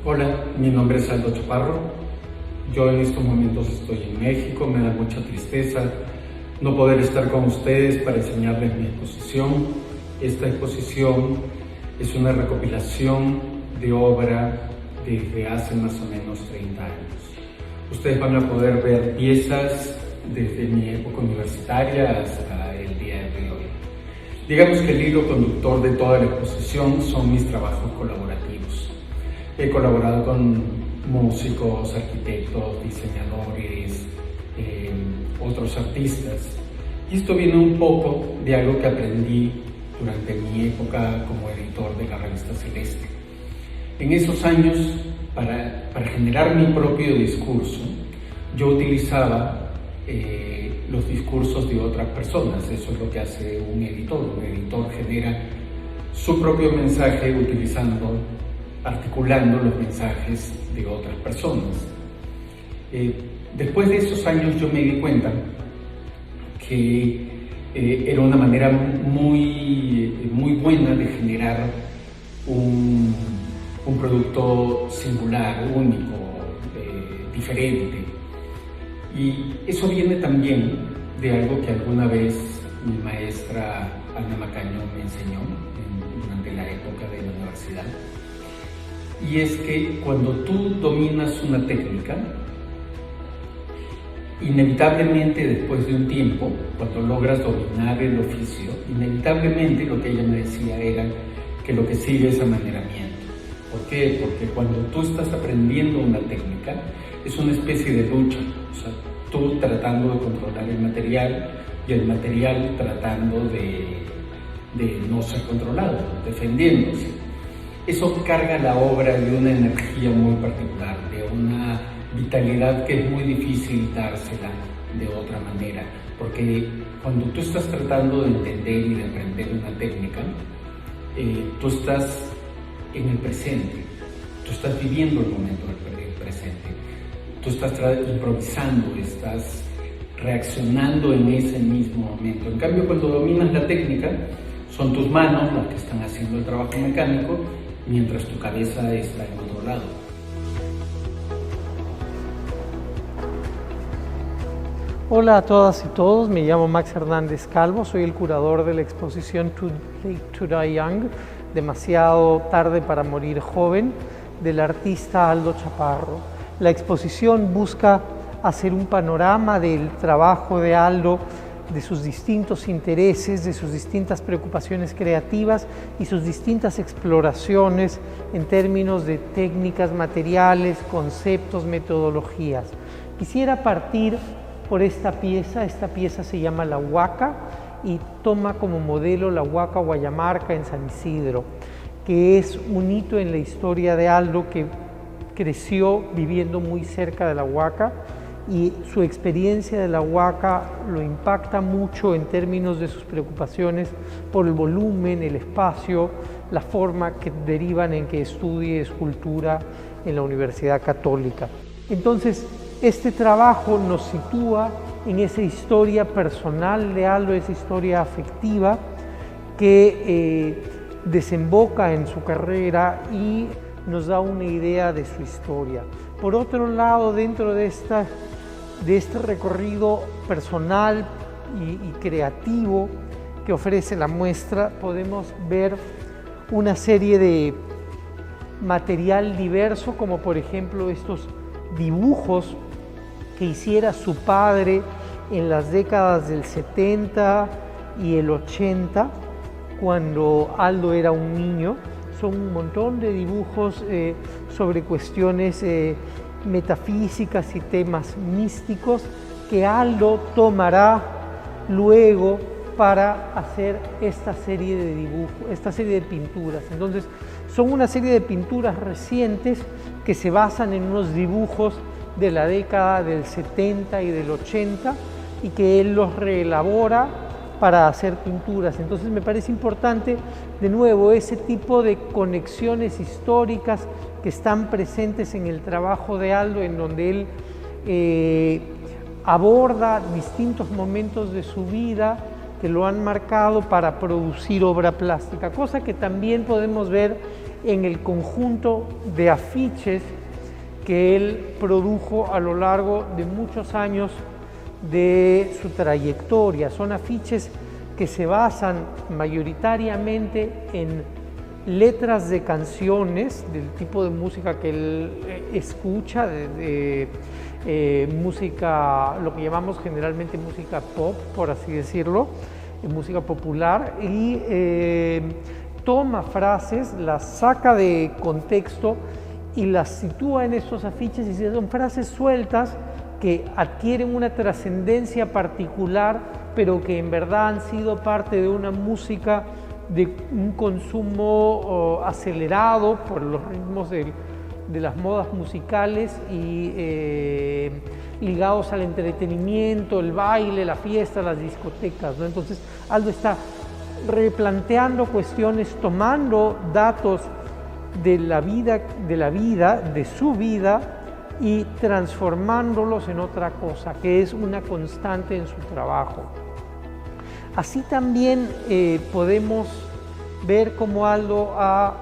Hola, mi nombre es Aldo Chaparro. Yo en estos momentos estoy en México, me da mucha tristeza no poder estar con ustedes para enseñarles mi exposición. Esta exposición es una recopilación de obra desde hace más o menos 30 años. Ustedes van a poder ver piezas desde mi época universitaria hasta el día de hoy. Digamos que el hilo conductor de toda la exposición son mis trabajos colaborativos. He colaborado con músicos, arquitectos, diseñadores, otros artistas. Y esto viene un poco de algo que aprendí durante mi época como editor de la revista Celeste. En esos años, para generar mi propio discurso, yo utilizaba los discursos de otras personas. Eso es lo que hace un editor. Un editor genera su propio mensaje articulando los mensajes de otras personas. Después de esos años yo me di cuenta que era una manera muy buena de generar un producto singular, único, diferente. Y eso viene también de algo que alguna vez mi maestra Ana Macaño me enseñó durante la época de la universidad. Y es que cuando tú dominas una técnica, inevitablemente después de un tiempo, cuando logras dominar el oficio, inevitablemente lo que ella me decía era que lo que sigue es amaneramiento. ¿Por qué? Porque cuando tú estás aprendiendo una técnica, es una especie de lucha. O sea, tú tratando de controlar el material y el material tratando de no ser controlado, defendiéndose. Eso carga la obra de una energía muy particular, de una vitalidad que es muy difícil dársela de otra manera, porque cuando tú estás tratando de entender y de aprender una técnica, tú estás en el presente, tú estás viviendo el momento del presente, tú estás improvisando, estás reaccionando en ese mismo momento. En cambio, cuando dominas la técnica, son tus manos las que están haciendo el trabajo mecánico, mientras tu cabeza está en otro lado. Hola a todas y todos, me llamo Max Hernández Calvo, soy el curador de la exposición Too Late to Die Young, demasiado tarde para morir joven, del artista Aldo Chaparro. La exposición busca hacer un panorama del trabajo de Aldo, de sus distintos intereses, de sus distintas preocupaciones creativas y sus distintas exploraciones en términos de técnicas, materiales, conceptos, metodologías. Quisiera partir por esta pieza se llama La Huaca y toma como modelo la Huaca Guayamarca en San Isidro, que es un hito en la historia de Aldo, que creció viviendo muy cerca de la Huaca, y su experiencia de la Huaca lo impacta mucho en términos de sus preocupaciones por el volumen, el espacio, la forma que derivan en que estudie escultura en la Universidad Católica. Entonces, este trabajo nos sitúa en esa historia personal de Aldo, esa historia afectiva que desemboca en su carrera y nos da una idea de su historia. Por otro lado, dentro de este recorrido personal y creativo que ofrece la muestra, podemos ver una serie de material diverso, como por ejemplo estos dibujos que hiciera su padre en las décadas del 70 y el 80, cuando Aldo era un niño. Son un montón de dibujos sobre cuestiones metafísicas y temas místicos que Aldo tomará luego para hacer esta serie de dibujos, esta serie de pinturas. Entonces, son una serie de pinturas recientes que se basan en unos dibujos de la década del 70 y del 80 y que él los reelabora para hacer pinturas. Entonces me parece importante, de nuevo, ese tipo de conexiones históricas que están presentes en el trabajo de Aldo, en donde él aborda distintos momentos de su vida que lo han marcado para producir obra plástica, cosa que también podemos ver en el conjunto de afiches que él produjo a lo largo de muchos años de su trayectoria. Son afiches que se basan mayoritariamente en letras de canciones del tipo de música que él escucha, música, lo que llamamos generalmente música pop, por así decirlo, música popular, y toma frases, las saca de contexto y las sitúa en estos afiches, y son frases sueltas que adquieren una trascendencia particular, pero que en verdad han sido parte de una música de un consumo acelerado por los ritmos de las modas musicales y ligados al entretenimiento, el baile, la fiesta, las discotecas, ¿no? Entonces Aldo está replanteando cuestiones, tomando datos de su vida y transformándolos en otra cosa, que es una constante en su trabajo. Así también podemos ver cómo Aldo ha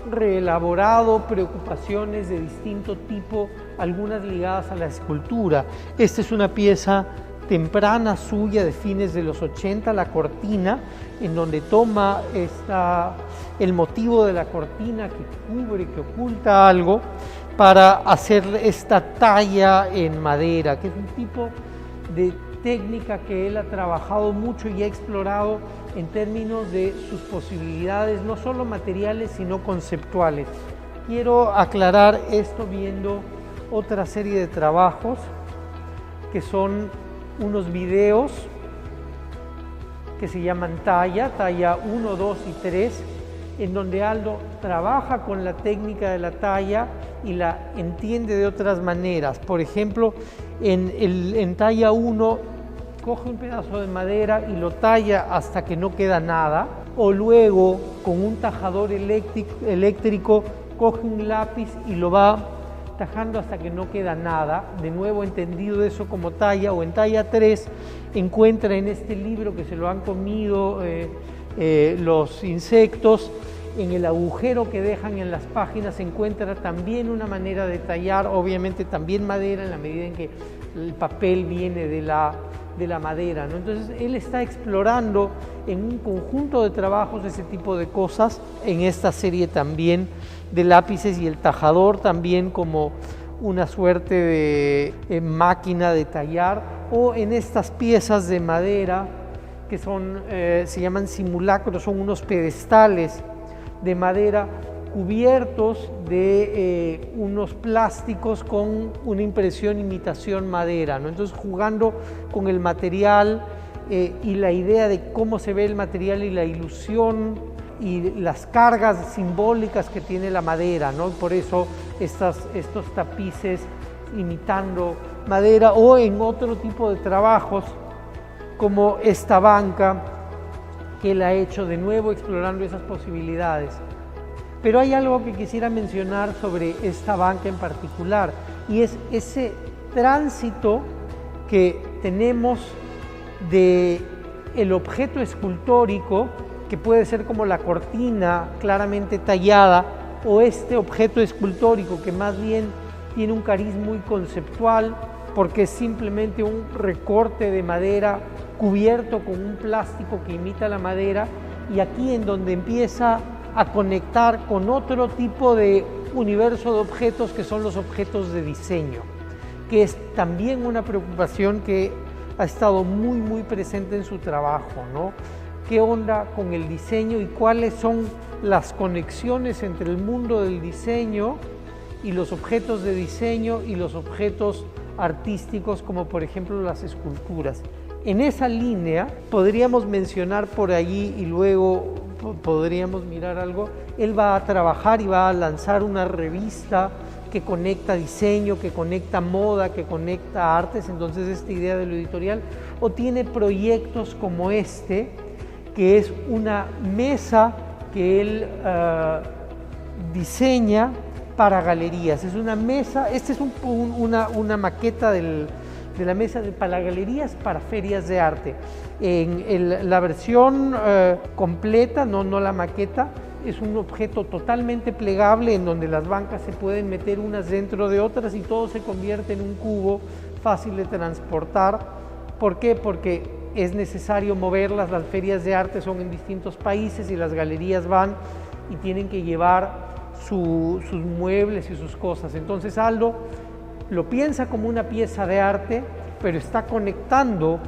reelaborado preocupaciones de distinto tipo, algunas ligadas a la escultura. Esta es una pieza temprana suya de fines de los 80, la cortina, en donde toma el motivo de la cortina que cubre, que oculta algo, para hacer esta talla en madera, que es un tipo de técnica que él ha trabajado mucho y ha explorado en términos de sus posibilidades, no solo materiales, sino conceptuales. Quiero aclarar esto viendo otra serie de trabajos, que son unos videos que se llaman talla 1, 2 y 3, en donde Aldo trabaja con la técnica de la talla y la entiende de otras maneras. Por ejemplo, en talla 1 coge un pedazo de madera y lo talla hasta que no queda nada, o luego con un tajador eléctrico coge un lápiz y lo va tajando hasta que no queda nada, de nuevo entendido eso como talla. O en talla 3 encuentra en este libro que se lo han comido los insectos, en el agujero que dejan en las páginas se encuentra también una manera de tallar, obviamente también madera, en la medida en que el papel viene de la madera, ¿no? Entonces él está explorando en un conjunto de trabajos ese tipo de cosas, en esta serie también de lápices, y el tajador también como una suerte de máquina de tallar, o en estas piezas de madera que son, se llaman simulacros, son unos pedestales de madera cubiertos de unos plásticos con una impresión imitación madera, ¿no? Entonces, jugando con el material y la idea de cómo se ve el material y la ilusión y las cargas simbólicas que tiene la madera, ¿no? Por eso estos tapices imitando madera, o en otro tipo de trabajos como esta banca que él ha hecho, de nuevo explorando esas posibilidades. Pero hay algo que quisiera mencionar sobre esta banca en particular, y es ese tránsito que tenemos de el objeto escultórico, que puede ser como la cortina claramente tallada, o este objeto escultórico que más bien tiene un cariz muy conceptual, porque es simplemente un recorte de madera cubierto con un plástico que imita la madera, y aquí en donde empieza a conectar con otro tipo de universo de objetos, que son los objetos de diseño, que es también una preocupación que ha estado muy presente en su trabajo, ¿no? ¿Qué onda con el diseño y cuáles son las conexiones entre el mundo del diseño y los objetos de diseño y los objetos artísticos, como por ejemplo las esculturas? En esa línea podríamos mencionar por allí, y luego podríamos mirar algo. Él va a trabajar y va a lanzar una revista que conecta diseño, que conecta moda, que conecta artes, entonces esta idea de lo editorial, o tiene proyectos como este, que es una mesa que él diseña para galerías. Es una mesa, esta es una maqueta de la mesa para galerías para ferias de arte. En la versión completa, no la maqueta, es un objeto totalmente plegable en donde las bancas se pueden meter unas dentro de otras y todo se convierte en un cubo fácil de transportar. ¿Por qué? Porque es necesario moverlas, las ferias de arte son en distintos países y las galerías van y tienen que llevar sus muebles y sus cosas. Entonces Aldo lo piensa como una pieza de arte, pero está conectando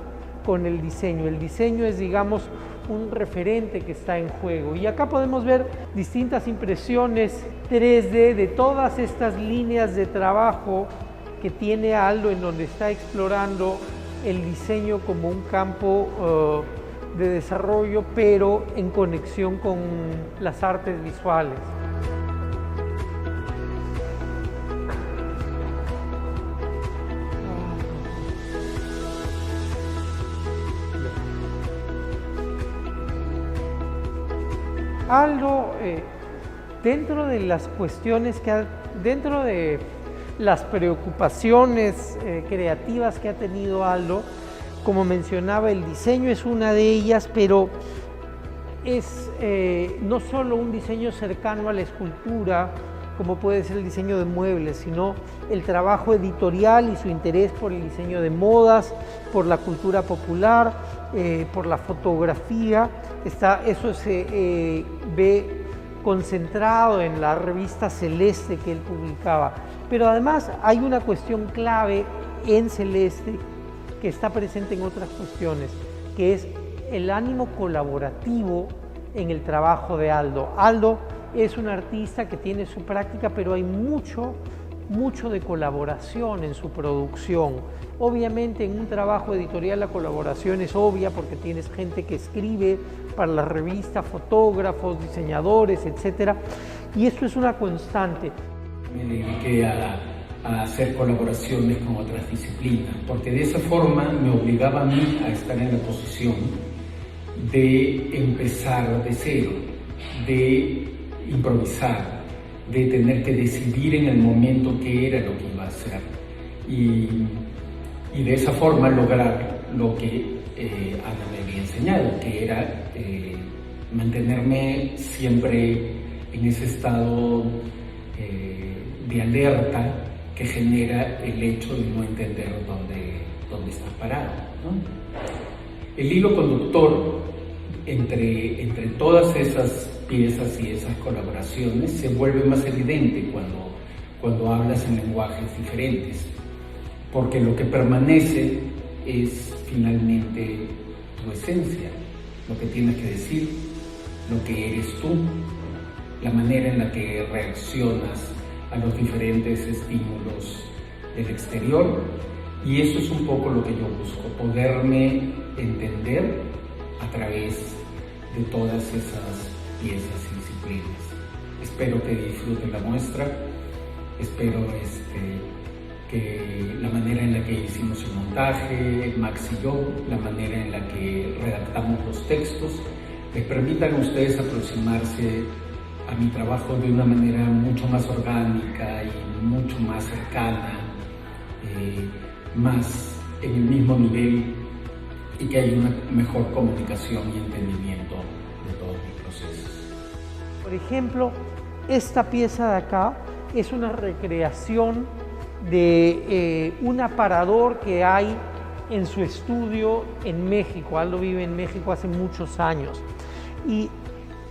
con el diseño. El diseño es, digamos, un referente que está en juego. Y acá podemos ver distintas impresiones 3D de todas estas líneas de trabajo que tiene Aldo, en donde está explorando el diseño como un campo de desarrollo, pero en conexión con las artes visuales. Aldo, dentro de las cuestiones dentro de las preocupaciones creativas que ha tenido Aldo, como mencionaba, el diseño es una de ellas, pero es no solo un diseño cercano a la escultura, como puede ser el diseño de muebles, sino el trabajo editorial y su interés por el diseño de modas, por la cultura popular, por la fotografía. Eso se ve concentrado en la revista Celeste que él publicaba. Pero además hay una cuestión clave en Celeste que está presente en otras cuestiones, que es el ánimo colaborativo en el trabajo de Aldo. Aldo es un artista que tiene su práctica, pero hay mucho de colaboración en su producción. Obviamente en un trabajo editorial la colaboración es obvia porque tienes gente que escribe para la revista, fotógrafos, diseñadores, etc. Y esto es una constante. Me dediqué a hacer colaboraciones con otras disciplinas, porque de esa forma me obligaba a mí a estar en la posición de empezar de cero, de improvisar, de tener que decidir en el momento qué era lo que iba a hacer y de esa forma lograr lo que Ana me había enseñado, que era mantenerme siempre en ese estado de alerta que genera el hecho de no entender dónde estás parado, ¿no? El hilo conductor entre todas esas piezas y esas colaboraciones se vuelve más evidente cuando hablas en lenguajes diferentes, porque lo que permanece es finalmente tu esencia, lo que tienes que decir, lo que eres tú, la manera en la que reaccionas a los diferentes estímulos del exterior, y eso es un poco lo que yo busco, poderme entender a través de todas esas piezas y disciplinas. Espero que disfruten la muestra, espero que la manera en la que hicimos el montaje, Max y yo, la manera en la que redactamos los textos, les permitan a ustedes aproximarse a mi trabajo de una manera mucho más orgánica y mucho más cercana, más en el mismo nivel, y que haya una mejor comunicación y entendimiento de todos mis procesos. Por ejemplo, esta pieza de acá es una recreación de un aparador que hay en su estudio en México. Aldo vive en México hace muchos años y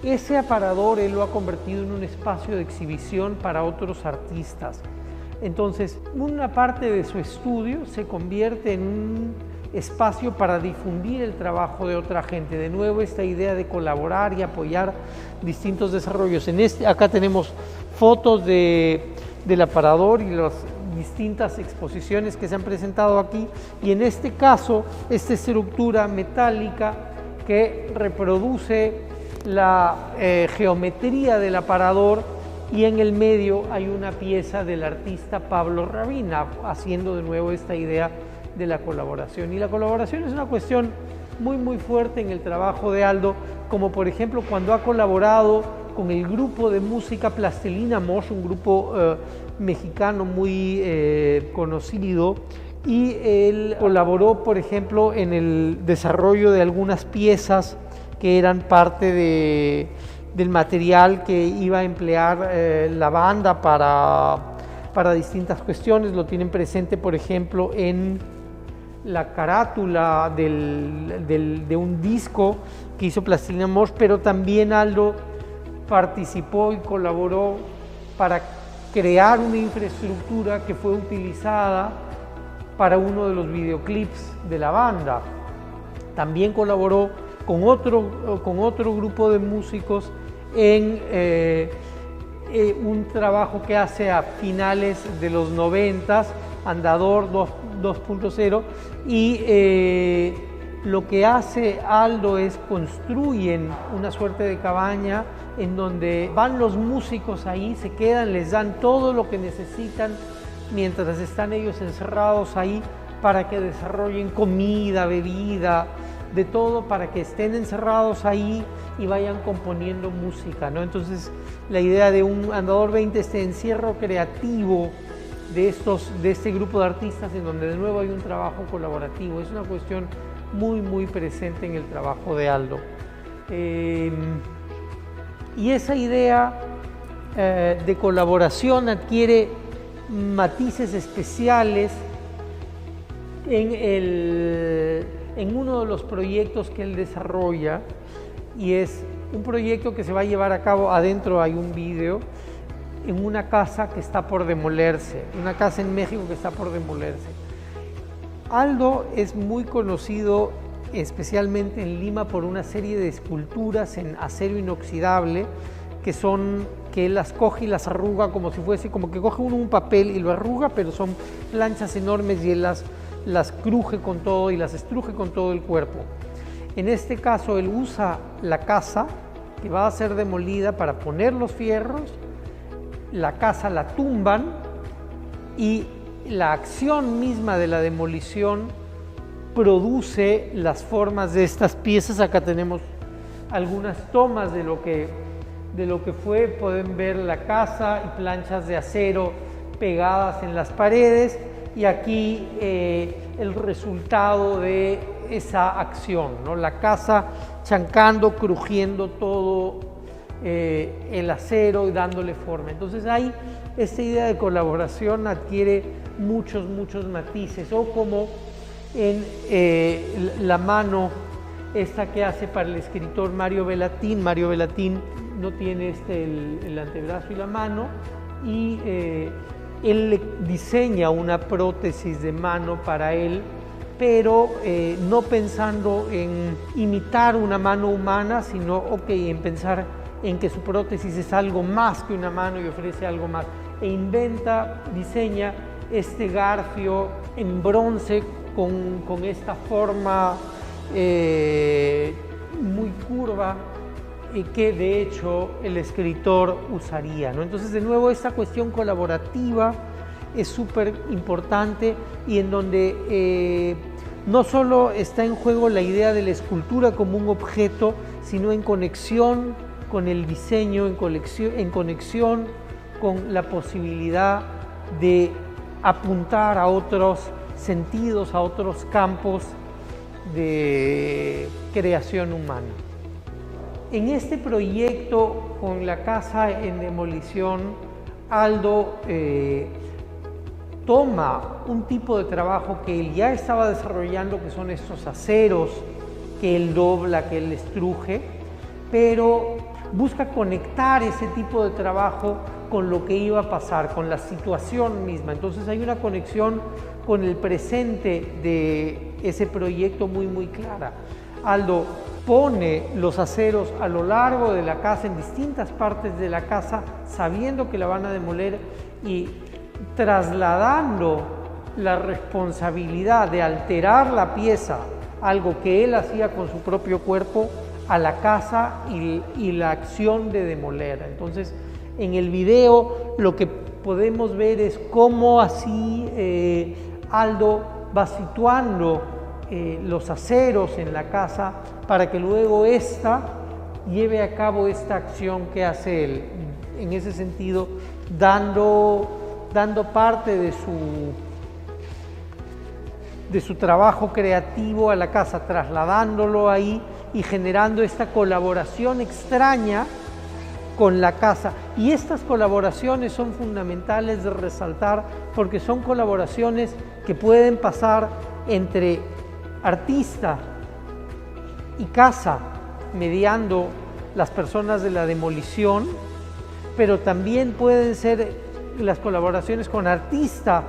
ese aparador él lo ha convertido en un espacio de exhibición para otros artistas. Entonces, una parte de su estudio se convierte en un espacio para difundir el trabajo de otra gente. De nuevo, esta idea de colaborar y apoyar distintos desarrollos. Acá tenemos fotos del aparador y las distintas exposiciones que se han presentado aquí, y en este caso, esta estructura metálica que reproduce la geometría del aparador, y en el medio hay una pieza del artista Pablo Rabina, haciendo de nuevo esta idea de la colaboración. Y la colaboración es una cuestión muy fuerte en el trabajo de Aldo, como por ejemplo cuando ha colaborado con el grupo de música Plastilina Mosh, un grupo mexicano muy conocido, y él colaboró, por ejemplo, en el desarrollo de algunas piezas que eran parte del material que iba a emplear la banda para distintas cuestiones. Lo tienen presente, por ejemplo, en la carátula de un disco que hizo Plastilina Mosh, pero también Aldo participó y colaboró para crear una infraestructura que fue utilizada para uno de los videoclips de la banda. También colaboró con otro grupo de músicos en un trabajo que hace a finales de los 90, Andador 2.0, y lo que hace Aldo es construyen una suerte de cabaña en donde van los músicos ahí, se quedan, les dan todo lo que necesitan mientras están ellos encerrados ahí para que desarrollen comida, bebida, de todo, para que estén encerrados ahí y vayan componiendo música, ¿no? Entonces la idea de un Andador 20, este encierro creativo de este grupo de artistas, en donde de nuevo hay un trabajo colaborativo, es una cuestión muy presente en el trabajo de Aldo. Y esa idea de colaboración adquiere matices especiales en uno de los proyectos que él desarrolla, y es un proyecto que se va a llevar a cabo, adentro hay un video, en una casa que está por demolerse, una casa en México que está por demolerse. Aldo es muy conocido especialmente en Lima por una serie de esculturas en acero inoxidable que él las coge y las arruga como si fuese, como que coge uno un papel y lo arruga, pero son planchas enormes y él las cruje con todo y las estruje con todo el cuerpo. En este caso él usa la casa que va a ser demolida para poner los fierros, la casa la tumban y la acción misma de la demolición produce las formas de estas piezas. Acá tenemos algunas tomas de lo que fue, pueden ver la casa y planchas de acero pegadas en las paredes, y aquí el resultado de esa acción, ¿no? La casa chancando, crujiendo todo el acero y dándole forma. Entonces ahí esta idea de colaboración adquiere muchos matices, o como en la mano esta que hace para el escritor Mario Bellatin. Mario Bellatin no tiene el antebrazo y la mano, y él le diseña una prótesis de mano para él, pero no pensando en imitar una mano humana, sino en pensar en que su prótesis es algo más que una mano y ofrece algo más, e diseña este garfio en bronce con esta forma muy curva, que de hecho el escritor usaría, ¿no? Entonces, de nuevo, esta cuestión colaborativa es súper importante, y en donde no solo está en juego la idea de la escultura como un objeto, sino en conexión con el diseño, en conexión con la posibilidad de apuntar a otros sentidos, a otros campos de creación humana. En este proyecto, con la casa en demolición, Aldo toma un tipo de trabajo que él ya estaba desarrollando, que son estos aceros que él dobla, que él estruje, pero busca conectar ese tipo de trabajo con lo que iba a pasar, con la situación misma. Entonces hay una conexión con el presente de ese proyecto muy clara. Aldo pone los aceros a lo largo de la casa, en distintas partes de la casa, sabiendo que la van a demoler, y trasladando la responsabilidad de alterar la pieza, algo que él hacía con su propio cuerpo, a la casa y la acción de demoler. Entonces, en el video lo que podemos ver es cómo así Aldo va situando los aceros en la casa para que luego ésta lleve a cabo esta acción que hace él, en ese sentido dando parte de su trabajo creativo a la casa, trasladándolo ahí y generando esta colaboración extraña con la casa. Y estas colaboraciones son fundamentales de resaltar porque son colaboraciones que pueden pasar entre artista y casa, mediando las personas de la demolición, pero también pueden ser las colaboraciones con artista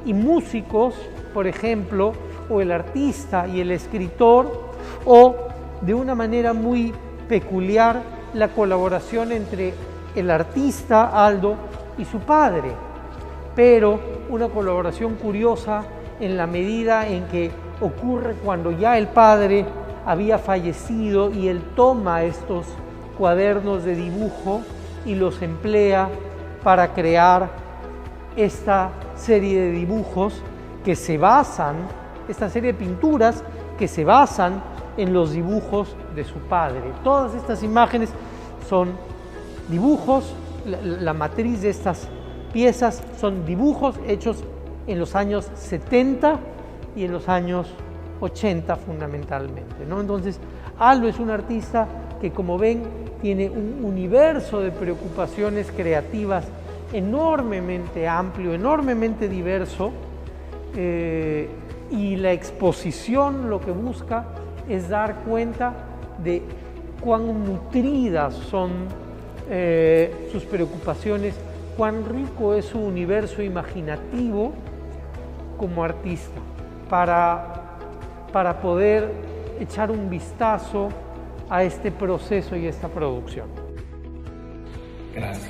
y músicos, por ejemplo, o el artista y el escritor, o de una manera muy peculiar la colaboración entre el artista Aldo y su padre, pero una colaboración curiosa en la medida en que ocurre cuando ya el padre había fallecido y él toma estos cuadernos de dibujo y los emplea para crear esta serie de dibujos que se basan, esta serie de pinturas que se basan en los dibujos de su padre. Todas estas imágenes son dibujos, la matriz de estas piezas son dibujos hechos en los años 70 y en los años 80 fundamentalmente, ¿no? Entonces, Aldo es un artista que, como ven, tiene un universo de preocupaciones creativas enormemente amplio, enormemente diverso, y la exposición lo que busca es dar cuenta de cuán nutridas son sus preocupaciones, cuán rico es su universo imaginativo como artista, para poder echar un vistazo a este proceso y esta producción. Gracias.